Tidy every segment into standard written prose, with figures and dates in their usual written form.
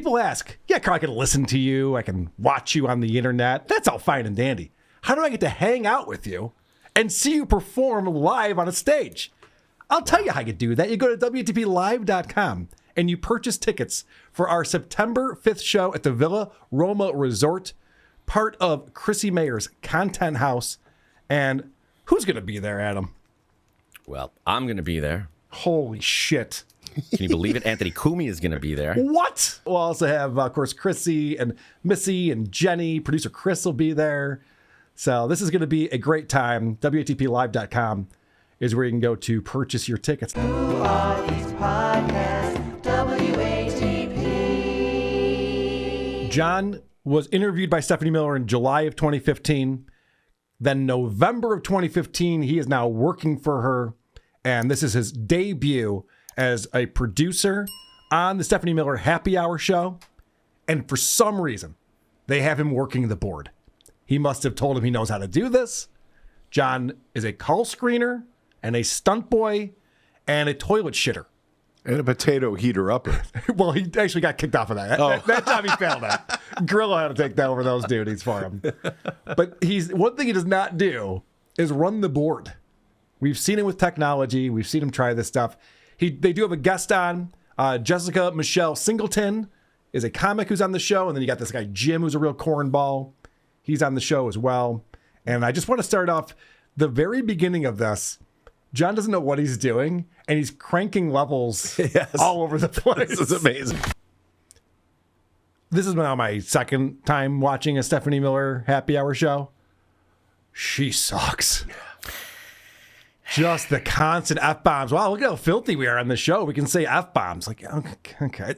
People ask, yeah, Carl, I can listen to you. I can watch you on the internet. That's all fine and dandy. How do I get to hang out with you and see you perform live on a stage? I'll tell you how you do that. You go to WTPLive.com and you purchase tickets for our September 5th show at the Villa Roma Resort, part of Chrissy Mayer's Content House. And who's going to be there, Adam? Well, I'm going to be there. Holy shit. Can you believe it? Anthony Kumi is going to be there. What? We'll also have, of course, Chrissy and Missy and Jenny. Producer Chris will be there. So this is going to be a great time. WATPLive.com is where you can go to purchase your tickets. Who are these podcasts? WATP. John was interviewed by Stephanie Miller in July of 2015. Then November of 2015, he is now working for her. And this is his debut as a producer on the Stephanie Miller Happy Hour show. And for some reason, they have him working the board. He must have told him he knows how to do this. John is a call screener and a stunt boy and a toilet shitter. And a potato heater upper. Well, he actually got kicked off of that. That time he failed at. Grillo had to take that over those duties for him. But one thing he does not do is run the board. We've seen it with technology. We've seen him try this stuff. They do have a guest on. Jessica Michelle Singleton is a comic who's on the show. And then you got this guy, Jim, who's a real cornball. He's on the show as well. And I just want to start off the very beginning of this. John doesn't know what he's doing, and he's cranking levels all over the place. This is amazing. This is now my second time watching a Stephanie Miller Happy Hour show. She sucks. Just the constant F-bombs. Wow, look at how filthy we are on the show. We can say F-bombs. Like, okay.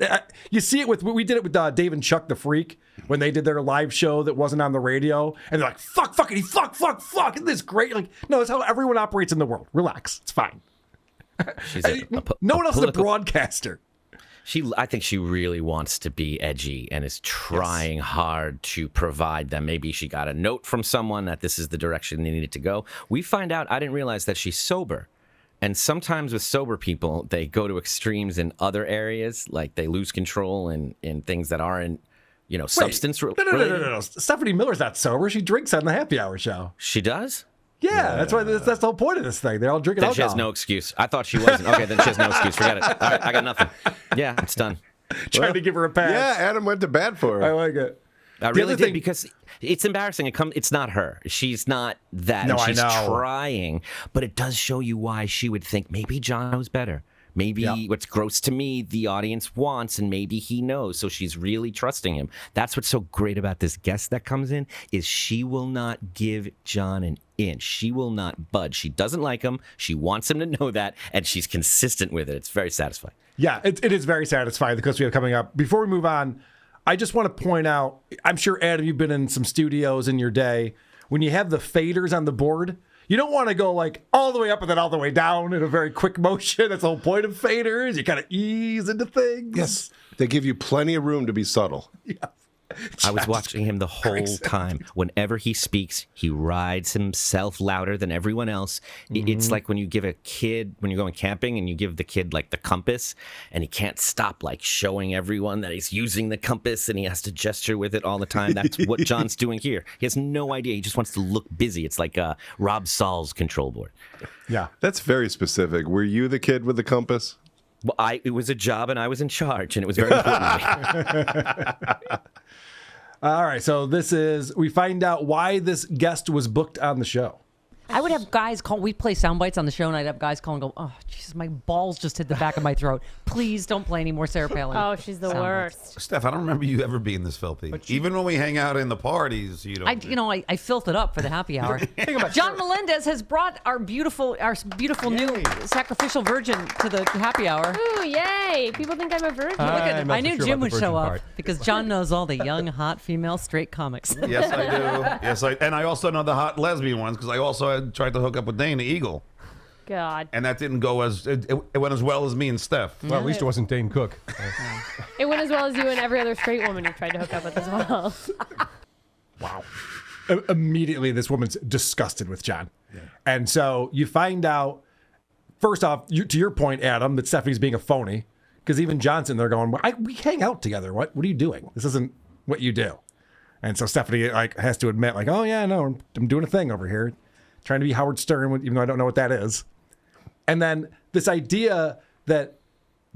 You see it we did it with Dave and Chuck the Freak when they did their live show that wasn't on the radio. And they're like, fuck, isn't this great? Like, no, that's how everyone operates in the world. Relax. It's fine. No one else is a broadcaster. I think she really wants to be edgy and is trying hard to provide them. Maybe she got a note from someone that this is the direction they needed to go. We find out, I didn't realize that she's sober. And sometimes with sober people, they go to extremes in other areas, like they lose control in things that aren't, substance related. No. Stephanie Miller's not sober. She drinks on the Happy Hour show. She does? Yeah, that's why. That's the whole point of this thing. They're all drinking alcohol. She has no excuse. I thought she wasn't. Okay, then she has no excuse. Forget it. All right, I got nothing. Yeah, it's done. Trying to give her a pass. Yeah, Adam went to bat for her. I like it. I really did, because it's embarrassing. It's not her. She's not that. No, and she's I know. trying, but it does show you why she would think maybe John knows better. Maybe what's gross to me, the audience wants, and maybe he knows. So she's really trusting him. That's what's so great about this guest that comes in, is she will not give John an inch. She will not budge. She doesn't like him. She wants him to know that, and she's consistent with it. It's very satisfying. Yeah, it is very satisfying, the clips we have coming up. Before we move on, I just want to point out, I'm sure, Adam, you've been in some studios in your day. When you have the faders on the board, you don't want to go like all the way up and then all the way down in a very quick motion. That's the whole point of faders. You kind of ease into things. Yes. They give you plenty of room to be subtle. Yeah. I was watching him the whole time. Whenever he speaks, he rides himself louder than everyone else. It's like when you give a kid, when you're going camping and you give the kid like the compass, and he can't stop like showing everyone that he's using the compass and he has to gesture with it all the time. That's what John's doing here. He has no idea. He just wants to look busy. It's like Rob Saul's control board. Yeah. That's very specific. Were you the kid with the compass? Well, it was a job and I was in charge, and it was very important to me. All right, so we find out why this guest was booked on the show. I would have guys call. We play sound bites on the show, and I'd have guys call and go, "Oh, Jesus, my balls just hit the back of my throat. Please don't play any more Sarah Palin." Oh, she's the worst. Steph, I don't remember you ever being this filthy. Even when we hang out in the parties, you don't. I filth it up for the happy hour. John Melendez has brought our beautiful new sacrificial virgin to the happy hour. Ooh, yay! People think I'm a virgin. I knew Jim would show up because John knows all the young, hot female straight comics. Yes, I do. And I also know the hot lesbian ones, because I also tried to hook up with Dane the Eagle. God. And that didn't go it went as well as me and Steph. Well, at least it wasn't Dane Cook. It went as well as you and every other straight woman you tried to hook up with as well. Wow. Immediately, this woman's disgusted with John. Yeah. And so you find out, first off, to your point, Adam, that Stephanie's being a phony. Because even Johnson, they're going, we hang out together. What are you doing? This isn't what you do. And so Stephanie like has to admit, like, oh yeah, no, I'm doing a thing over here, trying to be Howard Stern, even though I don't know what that is. And then this idea that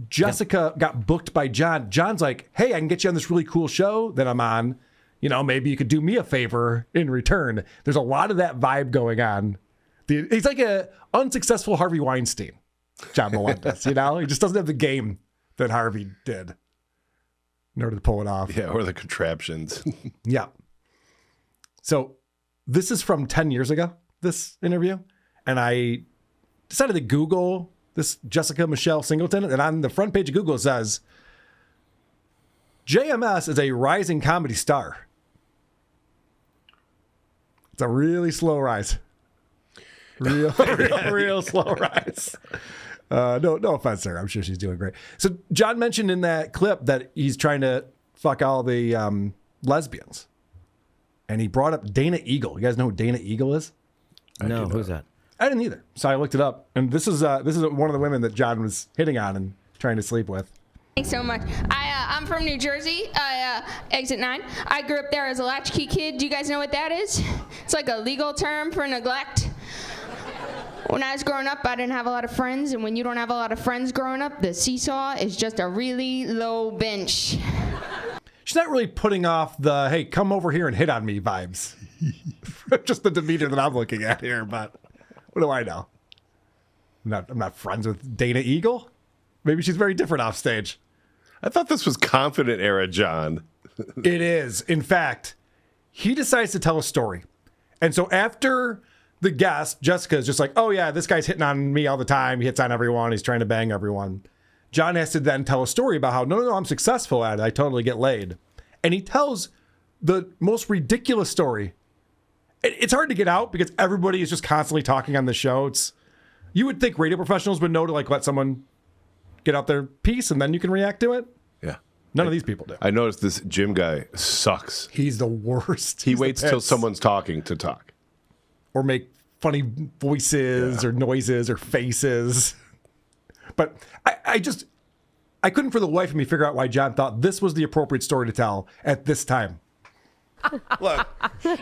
Jessica got booked by John. John's like, hey, I can get you on this really cool show that I'm on. You know, maybe you could do me a favor in return. There's a lot of that vibe going on. He's like a unsuccessful Harvey Weinstein, John Melendez. You know, he just doesn't have the game that Harvey did in order to pull it off. Yeah, or the contraptions. Yeah. So this is from 10 years ago, this interview. And I decided to Google this Jessica Michelle Singleton. And on the front page of Google, it says, JMS is a rising comedy star. It's a really slow rise. Real slow rise. No offense there. I'm sure she's doing great. So John mentioned in that clip that he's trying to fuck all the lesbians. And he brought up Dana Eagle. You guys know who Dana Eagle is? No, who's that? I didn't either. So I looked it up. And this is one of the women that John was hitting on and trying to sleep with. Thanks so much. I'm from New Jersey, exit 9. I grew up there as a latchkey kid. Do you guys know what that is? It's like a legal term for neglect. When I was growing up, I didn't have a lot of friends, and when you don't have a lot of friends growing up, the seesaw is just a really low bench. She's not really putting off the, hey, come over here and hit on me vibes. Just the demeanor that I'm looking at here, but what do I know? I'm not friends with Dana Eagle. Maybe she's very different off stage. I thought this was confident era John. It is. In fact, he decides to tell a story. And so after the guest, Jessica is just like, oh yeah, this guy's hitting on me all the time. He hits on everyone. He's trying to bang everyone. John has to then tell a story about how, no, I'm successful at it. I totally get laid. And he tells the most ridiculous story. It's hard to get out because everybody is just constantly talking on the show. You would think radio professionals would know to like let someone get out their piece and then you can react to it. Yeah. None of these people do. I noticed this Jim guy sucks. He's the worst. He He's the waits till pits. someone's talking to talk. Or make funny voices or noises or faces. But I couldn't for the life of me figure out why John thought this was the appropriate story to tell at this time. Look,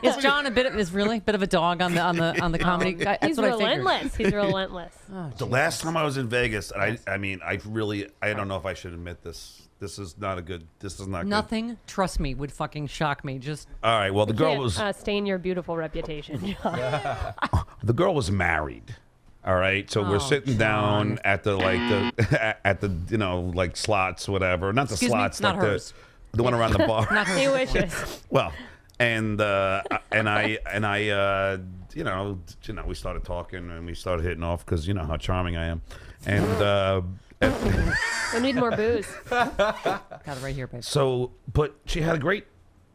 Is John really a bit of a dog on the comedy? That's He's what I figured. relentless. He's relentless. the last time I was in Vegas, and I don't know if I should admit this. This is not good. Nothing, trust me, would fucking shock me. Just All right. Well, the girl Can't, was stain your beautiful reputation. the girl was married. All right. So we're sitting down at the like slots, whatever. Not the Excuse me? slots, Not like hers. the one around the bar. not her. He wishes. Well, and I we started talking and we started hitting off because you know how charming I am, and I need more booze. Got it right here, babe. so, but she had a great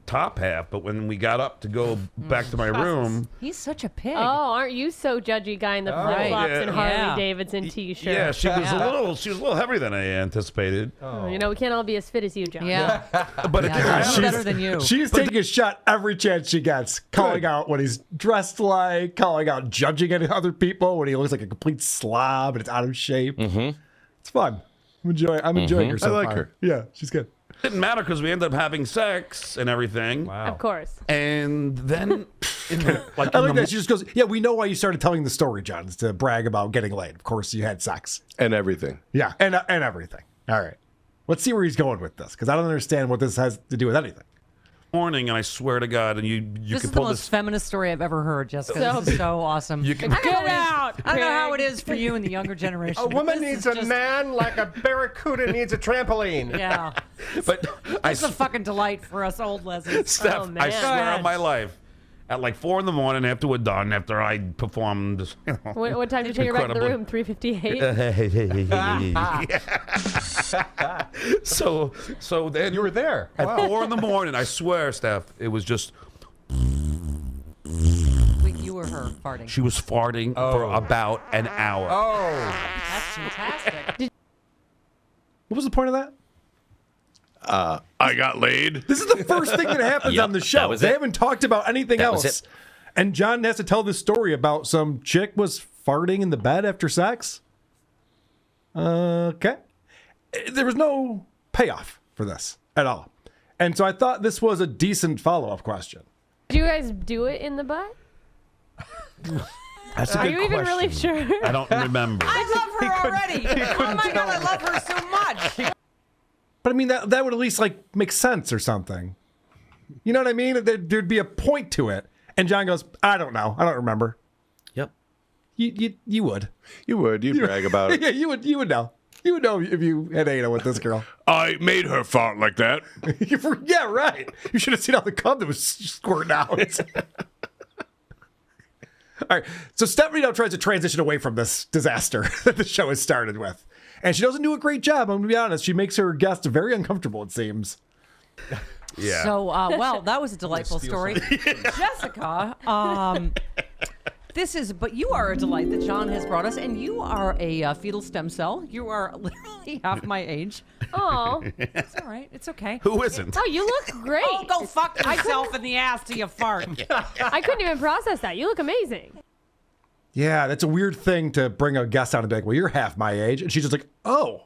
top half. But when we got up to go back to my room, He's such a pig. Oh, aren't you so judgy guy in the flip flops yeah. and Harley Yeah. Davidson t-shirt? yeah, she was a little heavier than I anticipated. You know, we can't all be as fit as you, John. Yeah. But Yeah, I'm better than you. She's taking a shot every chance she gets, calling out what he's dressed like, calling out judging other people when he looks like a complete slob and it's out of shape. Mm-hmm. It's fun. I'm enjoying her so I like far. her. Yeah, she's good. didn't matter because we ended up having sex and everything. Of course. And then, I like that. She just goes, yeah, we know why you started telling the story, John. It's to brag about getting laid. Of course, you had sex. And everything. Yeah, and everything. All right. Let's see where he's going with this, because I don't understand what this has to do with anything. morning, and I swear to God, and you This can is the pull most this. feminist story I've ever heard, Jessica. This is so awesome. You can- Get out, I don't know how pig. it is for you in the younger generation. A but woman this needs is a just- man like a barracuda needs a trampoline. Yeah. But I, It's a fucking delight for us old lesbians. Steph, Oh, I man. swear Go on ahead. my life, at like 4 in the morning after we're done, after I performed, you know, What time did you take her back to the Incredibly. room? 3:58. so then You were there. at Wow. 4 in the morning. I swear, Steph, it was just You were her farting. she was farting for about an hour. Oh. That's fantastic. What was the point of that? I got laid. This is the first thing that happens Yep, on the that show. was They it. haven't talked about anything That was else. it. And John has to tell this story about some chick was farting in the bed after sex. Okay. there was no payoff for this at all. And so I thought this was a decent follow-up question. Did you guys do it in the butt? That's a Are good you even really question. sure? I don't remember. I love her already. Oh my God, I love her so much. But I mean, that would at least like make sense or something. You know what I mean? There'd be a point to it. And John goes, I don't know. I don't remember. Yep. You would. You would. You'd brag about it. Yeah, you would know. You would know if you had anal with this girl. I made her fart like that. Yeah, right. You should have seen all the cum that was squirting out. All right. So Stephanie now tries to transition away from this disaster that the show has started with. And she doesn't do a great job. I'm going to be honest. She makes her guests very uncomfortable, it seems. Yeah. So, well, that was a delightful story. Jessica, but you are a delight that John has brought us, and you are a fetal stem cell. You are literally half my age. Oh. It's all right. It's okay. Who isn't? Oh, you look great. Oh, go fuck yourself in the ass till you fart. I couldn't even process that. You look amazing. Yeah, that's a weird thing to bring a guest on and be like, well, you're half my age. And she's just like, oh,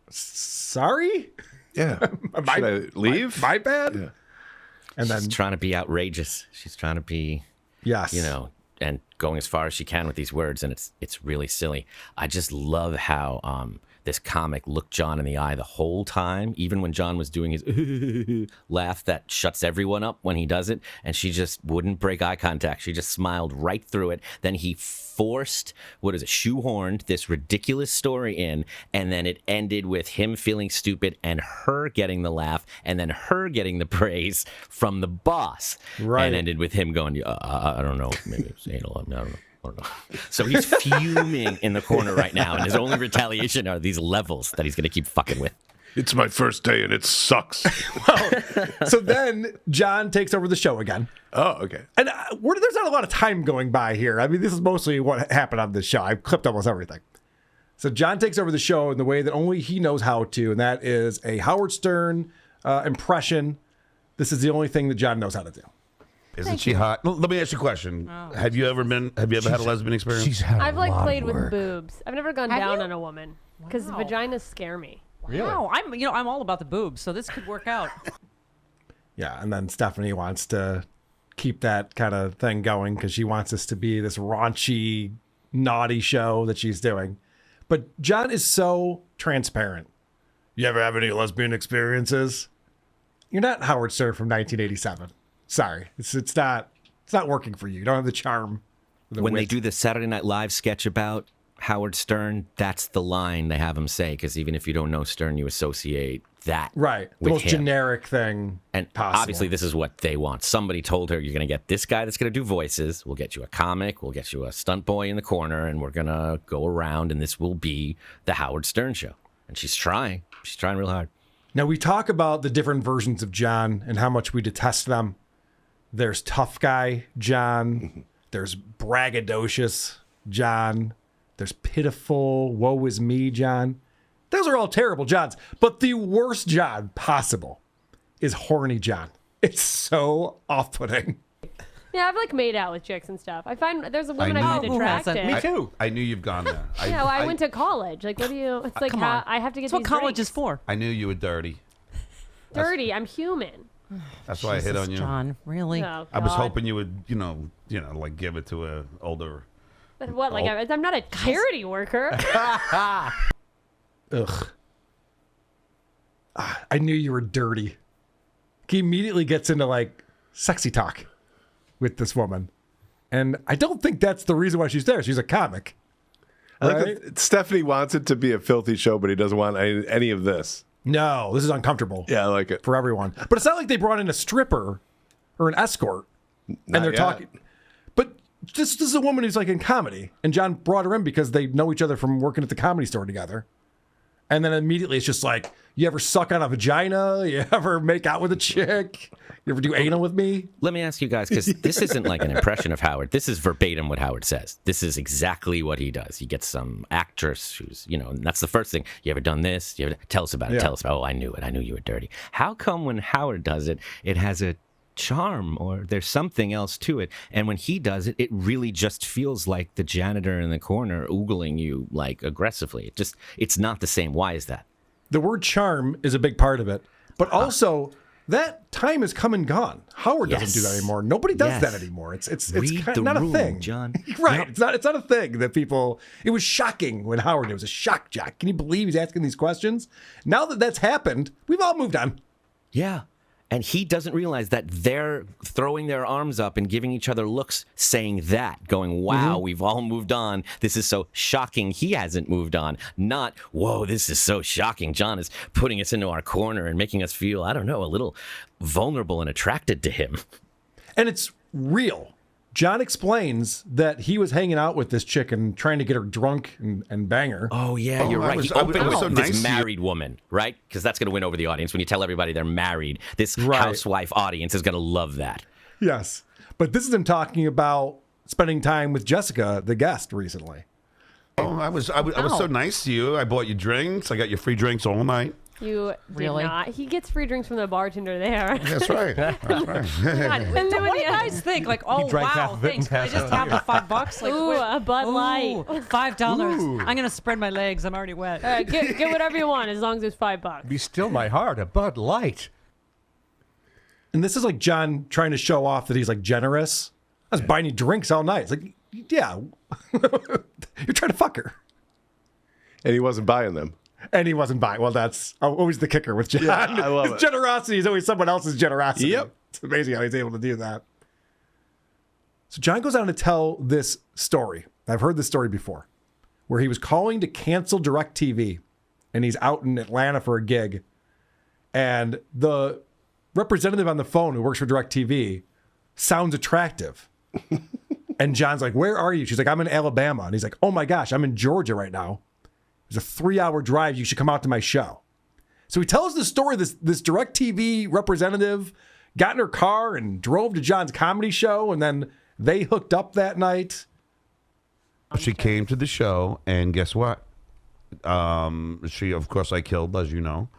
sorry? Yeah. Should I leave? My bad? Yeah. And She's then, trying to be outrageous. She's trying to be, yes. and going as far as she can with these words, and it's really silly. I just love how this comic looked John in the eye the whole time, even when John was doing his laugh that shuts everyone up when he does it, and she just wouldn't break eye contact. She just smiled right through it. Then he shoehorned this ridiculous story in, and then it ended with him feeling stupid and her getting the laugh, and then her getting the praise from the boss. Right. And ended with him going, I don't know, maybe it's anal, I don't know. So he's fuming in the corner right now, and his only retaliation are these levels that he's going to keep fucking with. It's my first day and it sucks. So then John takes over the show again. Oh, okay. And there's not a lot of time going by here. I mean, this is mostly what happened on this show. I've clipped almost everything. So John takes over the show in the way that only he knows how to, and that is a Howard Stern impression. This is the only thing that John knows how to do. Isn't she hot? Let me ask you a question. Have you ever had a lesbian experience? I've played with boobs. I've never gone down you? on a woman because Wow. vaginas scare me. Wow, I'm all about the boobs, so this could work out. Yeah, and then Stephanie wants to keep that kind of thing going because she wants this to be this raunchy, naughty show that she's doing. But John is so transparent. You ever have any lesbian experiences? You're not Howard Stern from 1987. Sorry, it's not working for you. You don't have the charm. When they do the Saturday Night Live sketch about Howard Stern, that's the line they have him say, because even if you don't know Stern, you associate that right, the with most him. generic thing. And possible. obviously, this is what they want. Somebody told her, you're going to get this guy that's going to do voices. We'll get you a comic. We'll get you a stunt boy in the corner, and we're going to go around, and this will be the Howard Stern show. And she's trying. She's trying real hard. Now, we talk about the different versions of John and how much we detest them. There's tough guy John. There's braggadocious John. There's pitiful, woe is me John. Those are all terrible Johns. But the worst John possible is horny John. It's so off-putting. Yeah, I've made out with chicks and stuff. I find there's a woman I find Who hasn't? attractive. Me too. I knew you've gone there. Yeah, well, I went to college. What do you? It's like Come on. I have to get That's what these college drinks. is for. I knew you were dirty. Dirty. I'm human. That's why I hit on you. John, really? Oh, I was God. hoping you would, give it to a older. But what? I'm not a charity worker. Ugh. I knew you were dirty. He immediately gets into sexy talk with this woman. And I don't think that's the reason why she's there. She's a comic. I like Right? that Stephanie wants it to be a filthy show, but he doesn't want any of this. No, this is uncomfortable. Yeah, I like it. For everyone. But it's not like they brought in a stripper or an escort and they're yet. talking. But this is a woman who's in comedy. And John brought her in because they know each other from working at the Comedy Store together. And then immediately it's just you ever suck on a vagina? You ever make out with a chick? You ever do anal with me? Let me ask you guys, because this isn't like an impression of Howard. This is verbatim what Howard says. This is exactly what he does. He gets some actress who's, and that's the first thing. You ever done this? Tell us about it. Yeah. Tell us about it. Oh, I knew it. I knew you were dirty. How come when Howard does it, it has a charm or there's something else to it? And when he does it, it really just feels like the janitor in the corner oogling you aggressively. It's not the same. Why is that? the word charm is a big part of it, but also that time has come and gone. Howard doesn't do that anymore. Nobody does that anymore. It's not a thing, John. Right? Yep. It's not a thing that people. It was shocking when Howard did. It was a shock jock. Can you believe he's asking these questions? Now that that's happened, we've all moved on. Yeah. And he doesn't realize that they're throwing their arms up and giving each other looks, saying that, going, wow, we've all moved on. This is so shocking. He hasn't moved on. Not, whoa, this is so shocking. John is putting us into our corner and making us feel, I don't know, a little vulnerable and attracted to him. And it's real. John explains that he was hanging out with this chick and trying to get her drunk and bang her. Oh, yeah, you're right. He opened with so this nice married woman, right? Because that's going to win over the audience. When you tell everybody they're married, this housewife audience is going to love that. Yes. But this is him talking about spending time with Jessica, the guest, recently. Oh, I was so nice to you. I bought you drinks. I got you free drinks all night. You did not. He gets free drinks from the bartender there. That's right. That's right. God, and then what do you guys think? Like, oh, wow, thanks. I just have the $5. Like, Ooh, a Bud Light. $5. I'm going to spread my legs. I'm already wet. Get whatever you want as long as it's $5. Be still my heart, a Bud Light. And this is like John trying to show off that he's like generous. I was buying you drinks all night. It's like, yeah, you're trying to fuck her. And he wasn't buying them. And he wasn't buying. Well, that's always the kicker with John. Yeah, I love His it. generosity is always someone else's generosity. Yep. It's amazing how he's able to do that. So John goes on to tell this story. I've heard this story before, where he was calling to cancel DirecTV, and he's out in Atlanta for a gig, and the representative on the phone who works for DirecTV sounds attractive. And John's like, "Where are you?" She's like, "I'm in Alabama." And he's like, "Oh my gosh, I'm in Georgia right now. There's a 3-hour drive. You should come out to my show." So he tells the story. This DirecTV representative got in her car and drove to John's comedy show, and then they hooked up that night. She came to the show, and guess what? She, of course, I killed, as you know.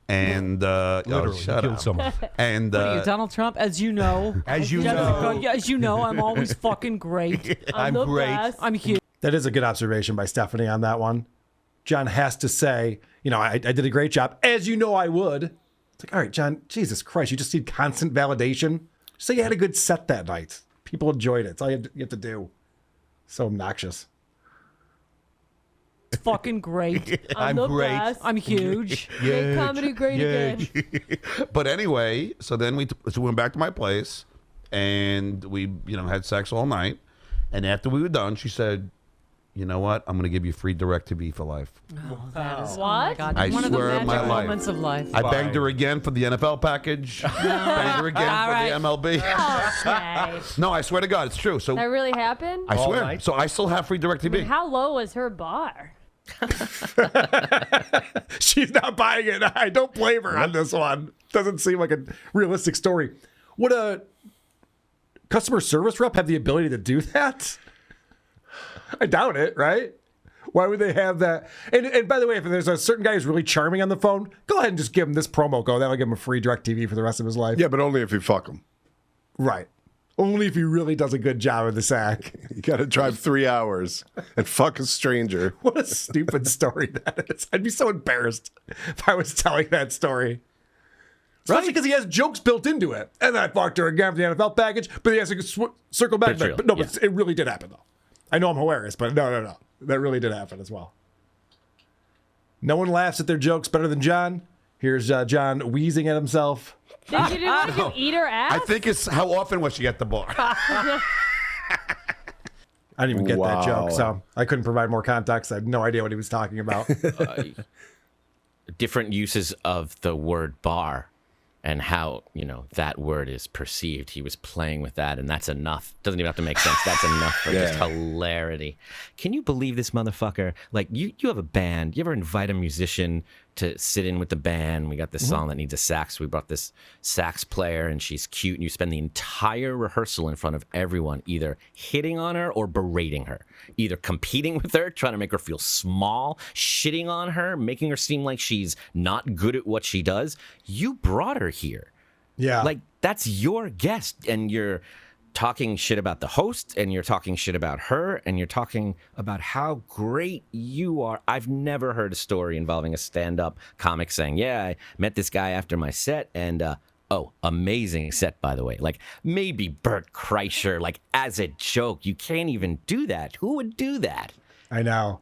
And Literally, shut killed up. someone. And What are you, Donald Trump? As you know. As you Jessica, know. yeah, as you know, I'm always fucking great. I'm the great. best. I'm huge. That is a good observation by Stephanie on that one. John has to say, I did a great job, as you know I would. It's like, all right, John, Jesus Christ, you just need constant validation. Just say you had a good set that night. People enjoyed it. It's all you have to do. So obnoxious. It's fucking great. I'm the great. best. I'm huge. Make comedy great again. But anyway, so then we went back to my place, and we had sex all night. And after we were done, she said, "You know what? I'm going to give you free DirecTV for life." Oh, that is, oh What? my God. I One of the swear magic my life. moments of life. I banged her again for the NFL package. Banged her again All for right. the MLB. Okay. No, I swear to God, it's true. So That really happened? I All swear. night? So I still have free DirecTV. How low was her bar? She's not buying it. I don't blame her on this one. Doesn't seem like a realistic story. Would a customer service rep have the ability to do that? I doubt it, right? Why would they have that? And by the way, if there's a certain guy who's really charming on the phone, go ahead and just give him this promo code. That'll give him a free DirecTV for the rest of his life. Yeah, but only if you fuck him. Right. Only if he really does a good job of the sack. You got to drive 3 hours and fuck a stranger. What a stupid story that is. I'd be so embarrassed if I was telling that story. Especially because he has jokes built into it. And then I fucked her again for the NFL package, but he has to circle back. But it's But real, no, but it really did happen, though. I know I'm hilarious, but no. That really did happen as well. No one laughs at their jokes better than John. Here's John wheezing at himself. Did you do like you eat her ass? I think it's how often was she at the bar? I didn't even get that joke, so I couldn't provide more context. I had no idea what he was talking about. Different uses of the word bar and how, that word is perceived. He was playing with that, and that's enough. Doesn't even have to make sense. That's enough for just hilarity. Can you believe this motherfucker? Like, you have a band. You ever invite a musician to sit in with the band? We got this song that needs a sax. We brought this sax player, and she's cute, and you spend the entire rehearsal in front of everyone, either hitting on her or berating her, either competing with her, trying to make her feel small, shitting on her, making her seem like she's not good at what she does. You brought her here. Yeah. Like, that's your guest, and you're talking shit about the host, and you're talking shit about her, and you're talking about how great you are. I've never heard a story involving a stand-up comic saying, yeah, I met this guy after my set, and oh, amazing set, by the way. Like, maybe Bert Kreischer, like, as a joke. You can't even do that. Who would do that? I know.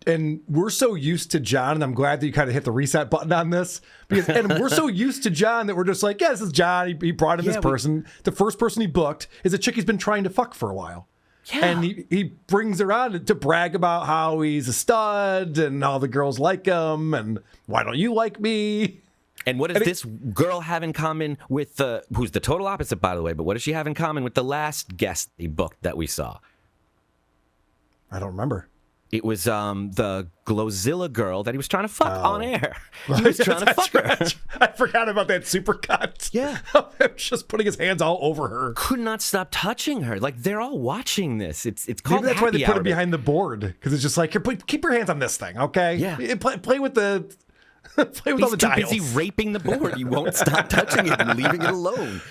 And we're so used to John, and I'm glad that you kind of hit the reset button on this. And we're so used to John that we're just like, yeah, this is John. He brought in this person. The first person he booked is a chick he's been trying to fuck for a while. Yeah. And he brings her on to brag about how he's a stud and all the girls like him and why don't you like me? And what does this girl have in common with who's the total opposite, by the way, but what does she have in common with the last guest he booked that we saw? I don't remember. It was the Glowzilla girl that he was trying to fuck on air. He was trying to fuck her. I forgot about that supercut. Yeah. Just putting his hands all over her. Could not stop touching her. Like, they're all watching this. It's called Maybe that's why they put Happy it behind the board. Because it's just like, here, keep your hands on this thing, okay? Yeah. Play with the... play with all the He's too dials. busy raping the board. You won't stop touching it and leaving it alone.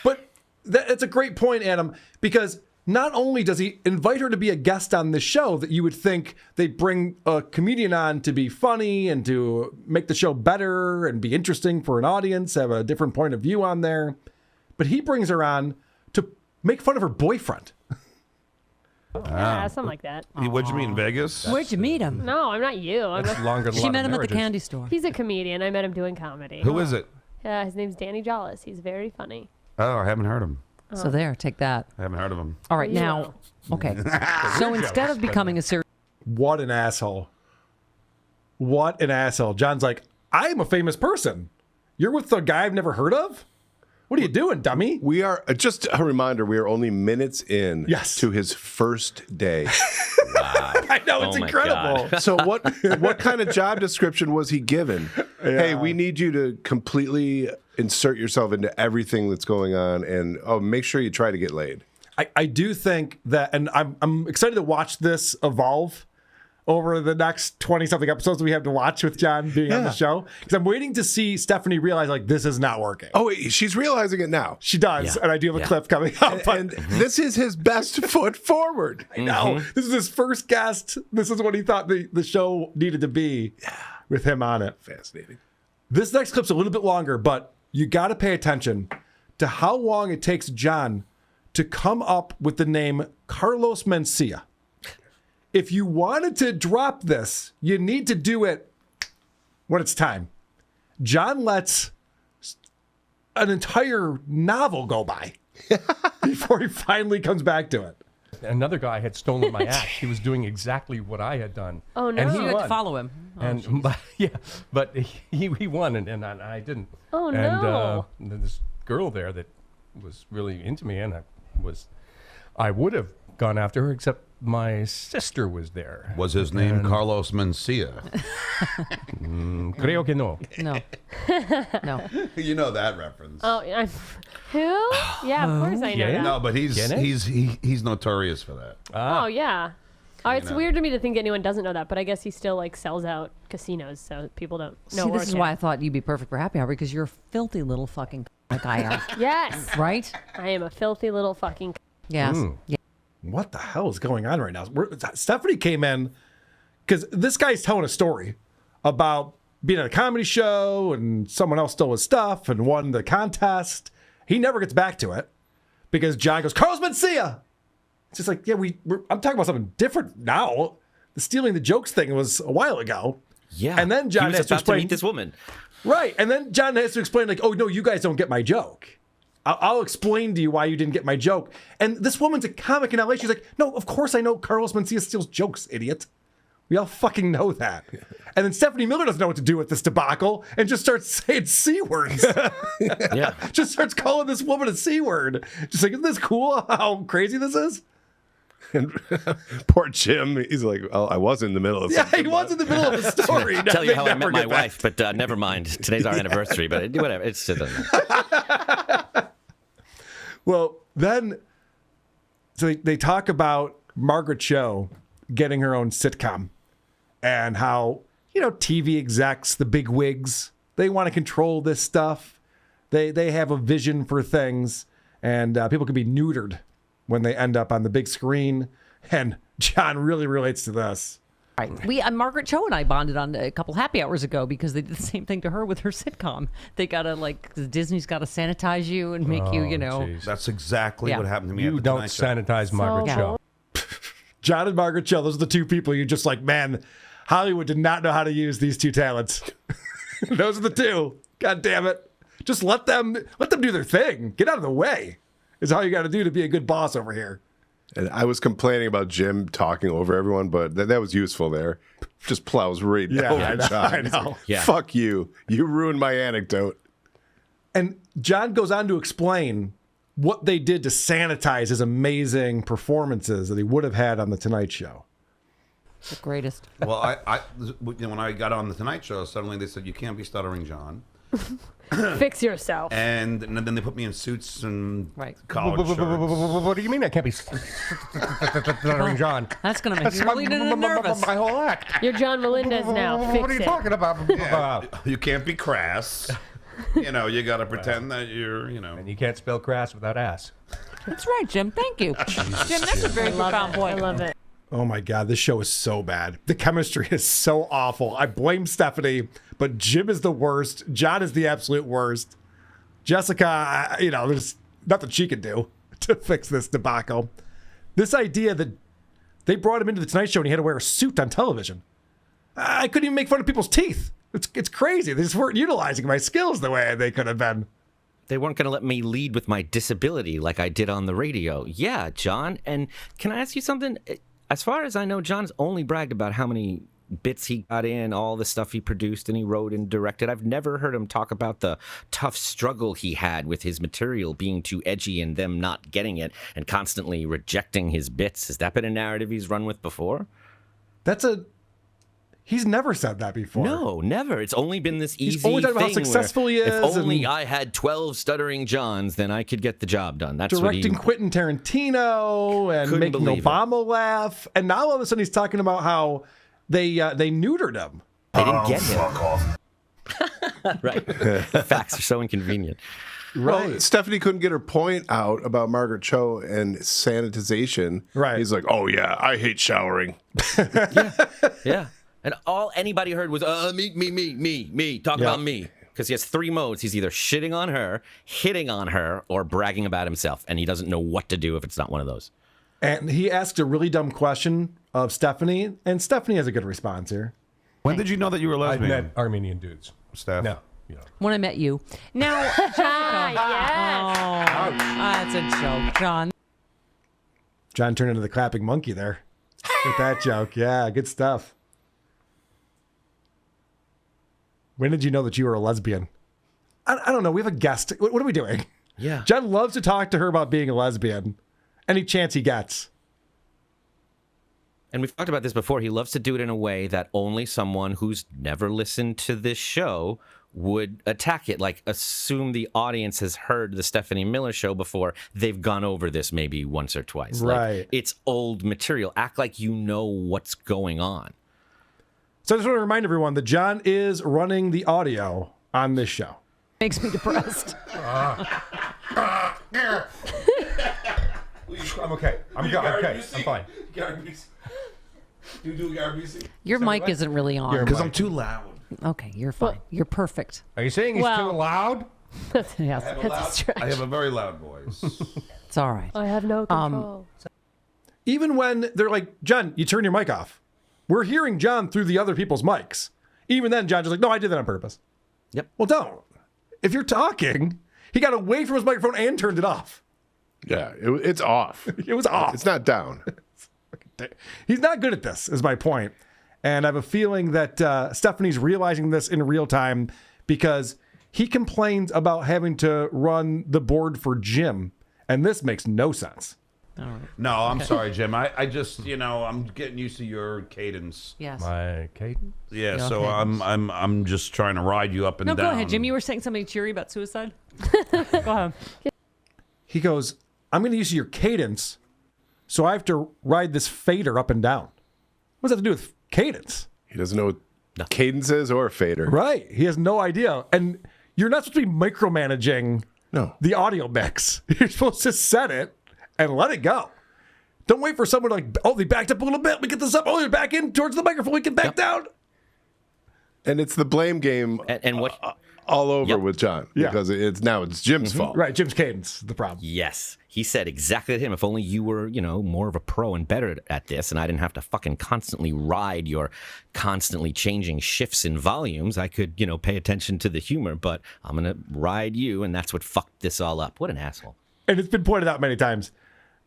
But it's a great point, Adam, because not only does he invite her to be a guest on this show that you would think they'd bring a comedian on to be funny and to make the show better and be interesting for an audience, have a different point of view on there. But he brings her on to make fun of her boyfriend. Yeah, something like that. What'd you meet in Vegas? Where'd you meet him? No, I'm not you. I'm That's not, longer than a She lot met of him at the marriages. candy store. he's a comedian. I met him doing comedy. Who is it? His name's Danny Jollis. He's very funny. Oh, I haven't heard him. So there, take that. I haven't heard of him. All right, You now, will. okay. So instead of becoming a serious What an asshole. What an asshole. John's like, I am a famous person. You're with a guy I've never heard of? What are you doing, dummy? We are, just a reminder, we are only minutes in to his first day. I know, it's Oh my incredible. God. So what kind of job description was he given? Hey, we need you to completely insert yourself into everything that's going on and make sure you try to get laid. I do think that, and I'm excited to watch this evolve over the next 20-something episodes we have to watch with John being on the show. Because I'm waiting to see Stephanie realize, like, this is not working. Oh, wait, she's realizing it now. She does, Yeah. and I do have a clip coming up. But And this is his best foot forward. I know. This is his first guest. This is what he thought the show needed to be with him on it. Fascinating. This next clip's a little bit longer, but you got to pay attention to how long it takes John to come up with the name Carlos Mencia. If you wanted to drop this, you need to do it when it's time. John lets an entire novel go by before he finally comes back to it. Another guy had stolen my act. He was doing exactly what I had done. Oh, no. And he You you had won. to follow him. And but he won, and I didn't. Oh, And no. this girl there that was really into me, and I would have gone after her, except my sister was there. Was his name Carlos Mencia? Creo que no. No. No. You know that reference. Oh, who? Yeah, of course I know Yeah. that. No, but he's Guinness? he's notorious for that. Oh, yeah. Oh, it's know. weird to me to think anyone doesn't know that, but I guess he still like sells out casinos, so people don't know. See, or this is care. why I thought you'd be perfect for happy hour, because you're a filthy little fucking like I am. Yes, Right? I am a filthy little fucking. Yes. Yeah. What the hell is going on right now? Stephanie came in because this guy's telling a story about being at a comedy show and someone else stole his stuff and won the contest. He never gets back to it because John goes, Carlos Mencia. It's just like, yeah, I'm talking about something different now. The stealing the jokes thing was a while ago. Yeah. And then John he was has to about to explain meet this woman. Right. And then John has to explain, like, oh, no, you guys don't get my joke. I'll explain to you why you didn't get my joke. And this woman's a comic in LA. She's like, no, of course I know Carlos Mencia steals jokes, idiot. We all fucking know that. And then Stephanie Miller doesn't know what to do with this debacle and just starts saying C words. Yeah. Just starts calling this woman a C word. Just like, isn't this cool how crazy this is? And poor Jim, he's like, well, I was in the middle of Yeah, something. he was in the middle of a story. Tell you They how I never met my get back wife, but never mind. Today's our anniversary, but whatever. It's just Well, then, so they talk about Margaret Cho getting her own sitcom and how, TV execs, the big wigs, they want to control this stuff. They have a vision for things. and people can be neutered when they end up on the big screen. And John really relates to this. Right. We Margaret Cho and I bonded on a couple happy hours ago because they did the same thing to her with her sitcom. They gotta Disney's gotta sanitize you and make you, Jeez. That's exactly Yeah. what happened to me. You at the don't Tonight Show. sanitize Margaret Cho. John and Margaret Cho, those are the two people you're just like, man, Hollywood did not know how to use these two talents. Those are the two. God damn it. Just let them do their thing. Get out of the way is all you got to do to be a good boss over here. And I was complaining about Jim talking over everyone, but that was useful there. Just plows right over I know, John. I know. Yeah. Fuck you. You ruined my anecdote. And John goes on to explain what they did to sanitize his amazing performances that he would have had on The Tonight Show. The greatest. Well, when I got on the Tonight Show, suddenly they said you can't be Stuttering John, Fix yourself. and then they put me in suits and Right. collared shirts. What do you mean I can't be Stuttering John? That's gonna make you really nervous. my whole act. You're John Melendez now. Fix What are you it. talking about? You can't be crass. You got to pretend that you're, And you can't spell crass without ass. That's right, Jim. Thank you. Jim, that's a very profound I point. love it. Oh my God, this show is so bad. The chemistry is so awful. I blame Stephanie, but Jim is the worst. John is the absolute worst. Jessica, there's nothing she can do to fix this debacle. This idea that they brought him into the Tonight Show and he had to wear a suit on television. I couldn't even make fun of people's teeth. It's crazy. They just weren't utilizing my skills the way they could have been. They weren't going to let me lead with my disability like I did on the radio. Yeah, John. And can I ask you something? As far as I know, John's only bragged about how many bits he got in, all the stuff he produced and he wrote and directed. I've never heard him talk about the tough struggle he had with his material being too edgy and them not getting it and constantly rejecting his bits. Has that been a narrative he's run with before? He's never said that before. No, never. It's only been this easy He's only talking about how thing successful where he is. If only and I had 12 Stuttering Johns, then I could get the job done. That's directing what he... Quentin Tarantino and Couldn't making believe it. Obama laugh. And now all of a sudden he's talking about how they neutered him. They didn't get him. Right. Facts are so inconvenient. Well, Stephanie couldn't get her point out about Margaret Cho and sanitization. Right. He's like, oh, yeah, I hate showering. Yeah. And all anybody heard was, me, talk about me. Because he has three modes. He's either shitting on her, hitting on her, or bragging about himself. And he doesn't know what to do if it's not one of those. And he asked a really dumb question of Stephanie, and Stephanie has a good response here. When did you know that you were I've lesbian? met Armenian dudes. Steph? No. When I met you. Now, Jessica. Yes. That's a joke, John. John turned into the clapping monkey there with that joke. Yeah, good stuff. When did you know that you were a lesbian? I don't know. We have a guest. What are we doing? Yeah. John loves to talk to her about being a lesbian. Any chance he gets. And we've talked about this before. He loves to do it in a way that only someone who's never listened to this show would attack it. Like, assume the audience has heard the Stephanie Miller Show before. They've gone over this maybe once or twice. Right. Like, it's old material. Act like you know what's going on. So I just want to remind everyone that John is running the audio on this show. Makes me depressed. I'm okay. I'm fine. Your mic isn't really on. Because I'm too loud. Okay, you're fine. You're perfect. Are you saying he's Well- too loud? Yes, That's a stretch. I have a very loud voice. it's all right. I have no control. Even when they're like, John, you turn your mic off. We're hearing John through the other people's mics. Even then, John's just like, no, I did that on purpose. Yep. Well, don't. If you're talking, he got away from his microphone and turned it off. Yeah, it's off. It was off. It's not down. He's not good at this, is my point. And I have a feeling that Stephanie's realizing this in real time because he complains about having to run the board for Jim. And this makes no sense. No, I'm sorry, Jim. I just, I'm getting used to your cadence. Yes. My cadence? Yeah, Yeah, so cadence. I'm just trying to ride you up and No, down. go ahead, Jim. You were saying something cheery about suicide? Go ahead. He goes, I'm going to use your cadence, so I have to ride this fader up and down. What does that have to do with cadence? He doesn't know what cadence is or a fader. Right. He has no idea. And you're not supposed to be micromanaging No. The audio mix. You're supposed to set it and let it go. Don't wait for someone to like, oh, they backed up a little bit. We get this up. Oh, they're back in towards the microphone. We can back down. And it's the blame game And what? all over Yep. with John Yeah. because it's Jim's fault. Right. Jim's cadence, the problem. Yes. He said exactly to him. If only you were, more of a pro and better at this, and I didn't have to fucking constantly ride your constantly changing shifts in volumes, I could, pay attention to the humor, but I'm going to ride you, and that's what fucked this all up. What an asshole. And it's been pointed out many times.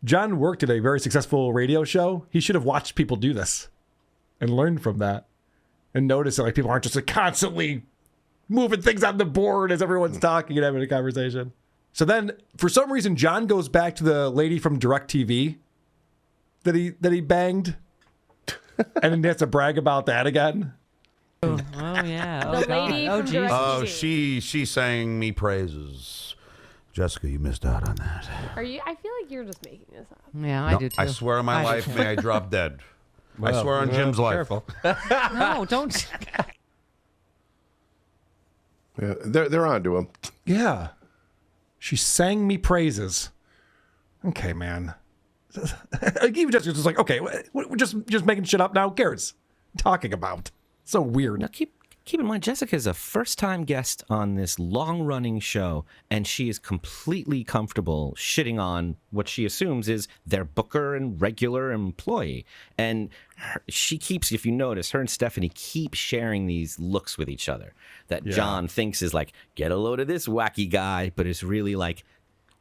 John worked at a very successful radio show. He should have watched people do this and learned from that and noticed that like people aren't just like constantly moving things on the board as everyone's talking and having a conversation. So then, for some reason, John goes back to the lady from DirecTV that he banged, and then he has to brag about that again. Oh yeah. The Oh god. lady Oh from geez. Oh, DirecTV. she sang me praises. Jessica, you missed out on that. Are you? I feel like you're just making this up. Yeah, I No, do too. I swear on my I do life, too. may I drop dead. I swear on Jim's life. Careful. No, don't. Yeah, they're on to him. Yeah. She sang me praises. Okay, man. Like, even just like, okay, we're just making shit up now. Who cares? Talking about. So weird. Now, keep in mind, Jessica's a first-time guest on this long-running show, and she is completely comfortable shitting on what she assumes is their booker and regular employee. And she keeps, if you notice, her and Stephanie keep sharing these looks with each other that John thinks is like, get a load of this wacky guy, but it's really like,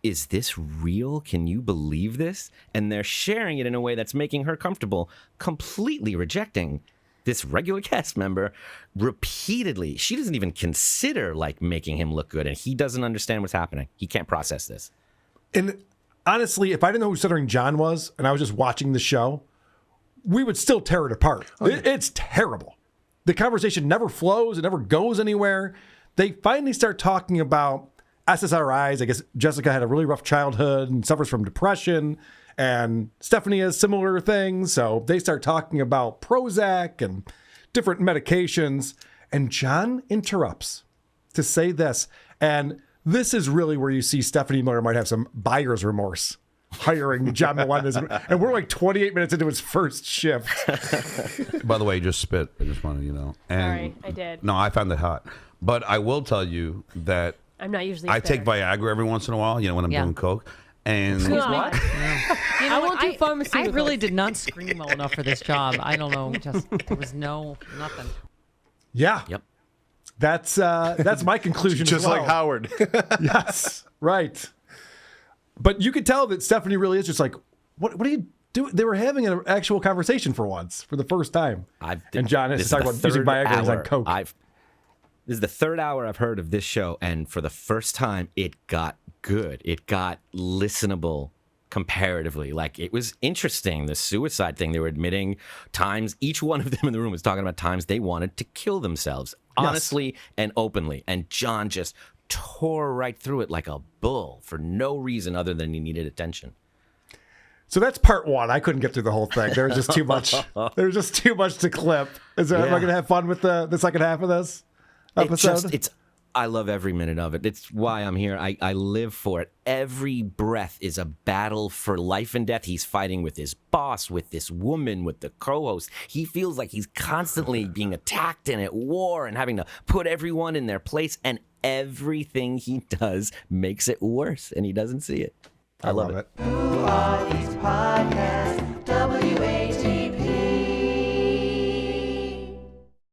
is this real? Can you believe this? And they're sharing it in a way that's making her comfortable, completely rejecting this regular cast member repeatedly. She doesn't even consider like making him look good, and he doesn't understand what's happening. He can't process this. And honestly, if I didn't know who Stuttering John was and I was just watching the show, we would still tear it apart. It's terrible. The conversation never flows. It never goes anywhere. They finally start talking about SSRIs. I guess Jessica had a really rough childhood and suffers from depression. And Stephanie has similar things. So they start talking about Prozac and different medications. And John interrupts to say this. And this is really where you see Stephanie Miller might have some buyer's remorse hiring John Melendez. And we're like 28 minutes into his first shift. By the way, you just spit. I just wanted you to know. And Sorry, I did. No, I found it hot. But I will tell you that I'm not usually. I take Viagra every once in a while, when I'm doing coke. And What? You know I won't what? do pharmaceuticals. I really did not scream well enough for this job. I don't know. Just there was nothing. Yeah. Yep. That's my conclusion. Just as well. like Howard. Yes. Right. But you could tell that Stephanie really is just like, what are you doing? They were having an actual conversation for once, for the first time. And John has to talk about using Viagra. He's on coke. This is the third hour I've heard of this show, and for the first time, it got good. It got listenable comparatively. Like, it was interesting, the suicide thing. They were admitting times, each one of them in the room was talking about times they wanted to kill themselves, honestly and openly. And John just tore right through it like a bull for no reason other than he needed attention. So that's part one. I couldn't get through the whole thing. There was just too much. There was just too much to clip. Am I going to have fun with the second half of this episode? I love every minute of it. It's why I'm here. I live for it. Every breath is a battle for life and death. He's fighting with his boss, with this woman, with the co-host. He feels like he's constantly being attacked and at war and having to put everyone in their place. And everything he does makes it worse, and he doesn't see it. I love it. Who are these podcasts?